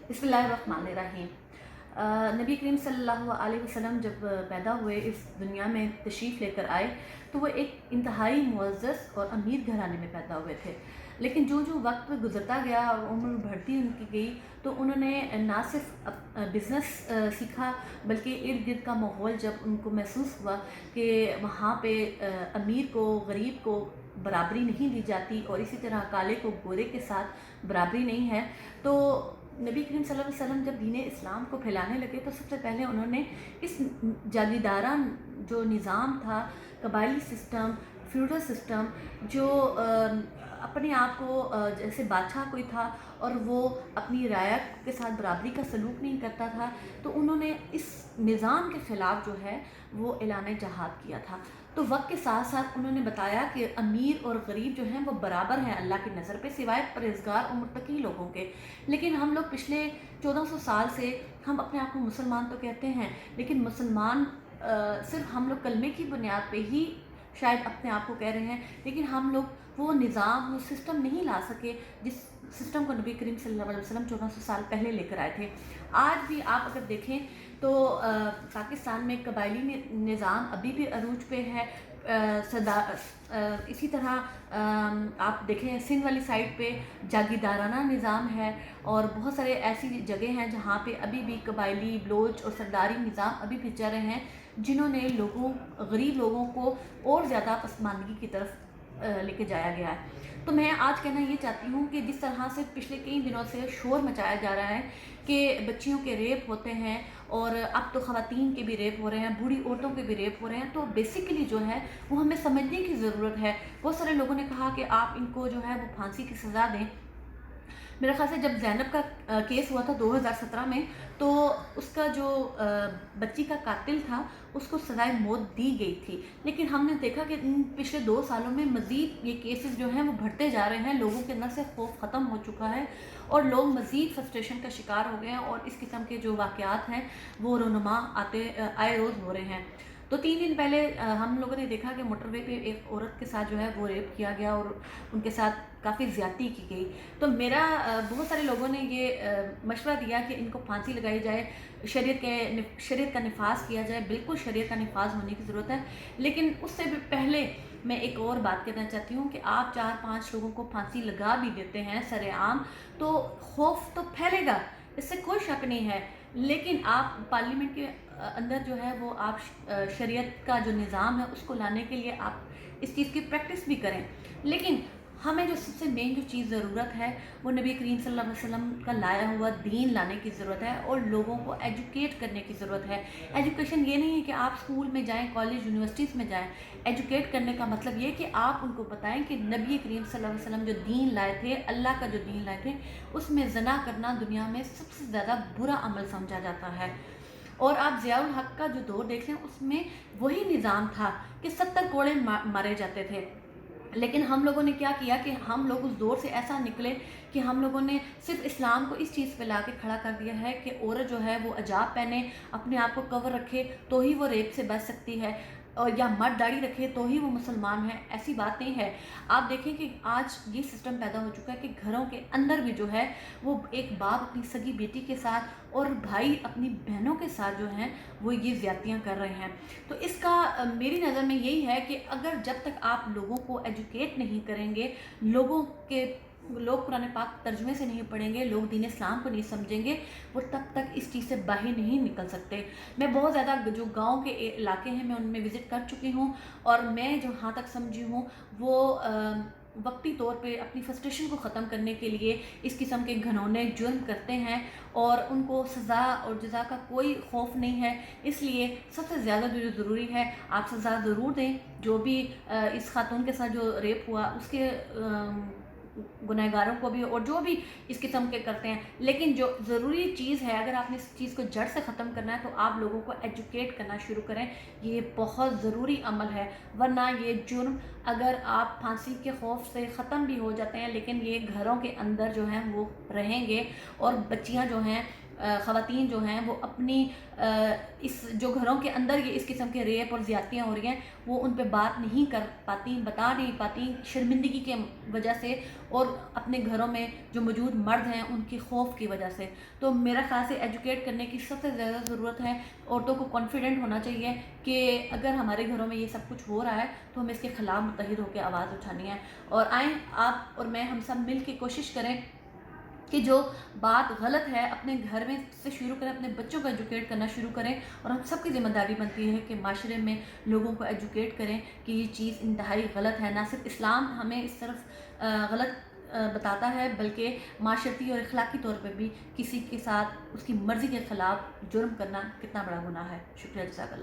बिस्मिल्लाहिर्रहमानिर्रहीम। नबी करीम सल्लल्लाहु अलैहि वसल्लम जब पैदा हुए, इस दुनिया में तशरीफ़ लेकर आए, तो वो एक इंतहाई मुअज़्ज़ज़ और अमीर घराने में पैदा हुए थे। लेकिन जो जो वक्त गुज़रता गया और उम्र बढ़ती उनकी गई, तो उन्होंने ना सिर्फ बिज़नेस सीखा, बल्कि इर्द गिर्द का माहौल जब उनको महसूस हुआ कि वहाँ पे अमीर को गरीब को बराबरी नहीं दी जाती और इसी तरह काले को गोरे के साथ बराबरी नहीं है, तो नबी करीम सल्लल्लाहु अलैहि वसल्लम जब दीन इस्लाम को फैलाने लगे, तो सबसे पहले उन्होंने इस जागीरदारा जो निज़ाम था, कबायली सिस्टम, फ्यूडल सिस्टम, जो अपने आप को जैसे बादशाह कोई था और वो अपनी रायत के साथ बराबरी का सलूक नहीं करता था, तो उन्होंने इस निज़ाम के ख़िलाफ़ जो है वो ऐलान जहाद किया था। तो वक्त के साथ साथ उन्होंने बताया कि अमीर और गरीब जो हैं वो बराबर हैं अल्लाह की नज़र पे, सिवाय परहेज़गार और मुत्तकी लोगों के। लेकिन हम लोग पिछले 1400 साल से हम अपने आप को मुसलमान तो कहते हैं, लेकिन मुसलमान सिर्फ हम लोग कलमे की बुनियाद पे ही शायद अपने आप को कह रहे हैं, लेकिन हम लोग वो निज़ाम, वो सिस्टम नहीं ला सके जिस सिस्टम को नबी करीम सल्लल्लाहु अलैहि वसल्लम 1400 साल पहले लेकर आए थे। आज भी आप अगर देखें तो पाकिस्तान में कबायली निज़ाम अभी भी अरूज पे है। इसी तरह आप देखें सिंध वाली साइड पे जागीरदाराना निज़ाम है, और बहुत सारे ऐसी जगह हैं जहाँ पे अभी भी कबायली बलोच और सरदारी निज़ाम अभी भी चल रहे हैं, जिन्होंने गरीब लोगों को और ज़्यादा पसमानदगी की तरफ लेके जाया गया है। तो मैं आज कहना ये चाहती हूँ कि जिस तरह से पिछले कई दिनों से शोर मचाया जा रहा है कि बच्चियों के रेप होते हैं, और अब तो ख़वातीन के भी रेप हो रहे हैं, बूढ़ी औरतों के भी रेप हो रहे हैं, तो बेसिकली जो है वो हमें समझने की ज़रूरत है। बहुत सारे लोगों ने कहा कि आप इनको जो है वो फांसी की सज़ा दें। मेरे ख़्याल से जब ज़ैनब का केस हुआ था 2017 में, तो उसका जो बच्ची का कातिल था उसको सज़ाए मौत दी गई थी। लेकिन हमने देखा कि इन पिछले 2 सालों में मज़ीद ये केसेस जो हैं वो बढ़ते जा रहे हैं, लोगों के अंदर से खौफ ख़त्म हो चुका है और लोग मज़ीद फ्रस्ट्रेशन का शिकार हो गए हैं, और इस किस्म के जो वाक़यात हैं वो रोनुमा आए रोज़ हो रहे हैं। तो 3 दिन पहले हम लोगों ने देखा कि मोटरवे पे एक औरत के साथ जो है वो रेप किया गया और उनके साथ काफ़ी ज़्यादती की गई। तो मेरा बहुत सारे लोगों ने ये मशवरा दिया कि इनको फांसी लगाई जाए, शरीयत का निफाज किया जाए। बिल्कुल शरीयत का निफाज होने की ज़रूरत है, लेकिन उससे भी पहले मैं एक और बात कहना चाहती हूँ कि आप 4-5 लोगों को फांसी लगा भी देते हैं सरेआम, तो खौफ तो फैलेगा, इससे कोई शक नहीं है। लेकिन आप पार्लियामेंट के अंदर जो है वो आप शरीयत का जो निज़ाम है उसको लाने के लिए आप इस चीज़ की प्रैक्टिस भी करें। लेकिन हमें जो सबसे मेन जो चीज़ ज़रूरत है वो नबी करीम सल्लल्लाहु अलैहि वसल्लम का लाया हुआ दीन लाने की ज़रूरत है, और लोगों को एजुकेट करने की ज़रूरत है। एजुकेशन ये नहीं है कि आप स्कूल में जाएं, कॉलेज यूनिवर्सिटीज़ में जाएं। एजुकेट करने का मतलब ये कि आप उनको बताएं कि नबी करीम सल्लल्लाहु अलैहि वसल्लम जो दीन लाए थे, अल्लाह का जो दीन लाए थे, उसमें ज़ना करना दुनिया में सबसे ज़्यादा बुरा अमल समझा जाता है। और आप ज़ियाउल हक का जो दौर देख लें, उसमें वही निज़ाम था कि 70 कोड़े मारे जाते थे। लेकिन हम लोगों ने क्या किया कि हम लोग उस दौर से ऐसा निकले कि हम लोगों ने सिर्फ इस्लाम को इस चीज़ पे ला के खड़ा कर दिया है कि औरत जो है वो हिजाब पहने, अपने आप को कवर रखे, तो ही वो रेप से बच सकती है, और या मर्द दाढ़ी रखे तो ही वो मुसलमान है। ऐसी बात नहीं है। आप देखें कि आज ये सिस्टम पैदा हो चुका है कि घरों के अंदर भी जो है वो एक बाप अपनी सगी बेटी के साथ और भाई अपनी बहनों के साथ जो हैं वो ये ज़्यादतियाँ कर रहे हैं। तो इसका मेरी नज़र में यही है कि अगर जब तक आप लोगों को एजुकेट नहीं करेंगे, लोग कुरान पाक तर्जुमे से नहीं पढ़ेंगे, लोग दीन इस्लाम को नहीं समझेंगे, वो तब तक इस चीज़ से बाहर नहीं निकल सकते। मैं बहुत ज़्यादा जो गांव के इलाके हैं मैं उनमें विज़िट कर चुकी हूँ, और मैं जहाँ तक समझी हूँ वो वक्ती तौर पे अपनी फ्रस्ट्रेशन को ख़त्म करने के लिए इस किस्म के घिनौने जुर्म करते हैं, और उनको सज़ा और जज़ा का कोई खौफ नहीं है। इसलिए सबसे ज़्यादा जो ज़रूरी है, आप सज़ा ज़रूर दें। जो भी इस खातून के साथ जो रेप हुआ उसके गुनहगारों को भी, और जो भी इस किस्म के करते हैं। लेकिन जो ज़रूरी चीज़ है, अगर आपने इस चीज़ को जड़ से ख़त्म करना है तो आप लोगों को एजुकेट करना शुरू करें। ये बहुत ज़रूरी अमल है, वरना ये जुर्म अगर आप फांसी के खौफ से ख़त्म भी हो जाते हैं, लेकिन ये घरों के अंदर जो हैं वो रहेंगे, और बच्चियां जो हैं خواتین جو ہیں وہ اپنی اس جو گھروں کے اندر یہ اس قسم کے ریپ اور زیادتیاں ہو رہی ہیں وہ ان پہ بات نہیں کر پاتی، بتا نہیں پاتی شرمندگی کے وجہ سے، اور اپنے گھروں میں جو موجود مرد ہیں ان کی خوف کی وجہ سے۔ تو میرا خیال سے ایجوکیٹ کرنے کی سب سے زیادہ ضرورت ہے، عورتوں کو کانفیڈنٹ ہونا چاہیے کہ اگر ہمارے گھروں میں یہ سب کچھ ہو رہا ہے تو ہمیں اس کے خلاف متحد ہو کے آواز اٹھانی ہے۔ اور آئیں آپ اور میں ہم سب مل کے کوشش کریں کہ جو بات غلط ہے اپنے گھر میں سے شروع کریں، اپنے بچوں کو ایجوکیٹ کرنا شروع کریں، اور ہم سب کی ذمہ داری بنتی ہے کہ معاشرے میں لوگوں کو ایجوکیٹ کریں کہ یہ چیز انتہائی غلط ہے۔ نہ صرف اسلام ہمیں اس طرف غلط بتاتا ہے، بلکہ معاشرتی اور اخلاقی طور پہ بھی کسی کے ساتھ اس کی مرضی کے خلاف جرم کرنا کتنا بڑا گناہ ہے۔ شکریہ، جزاک اللہ۔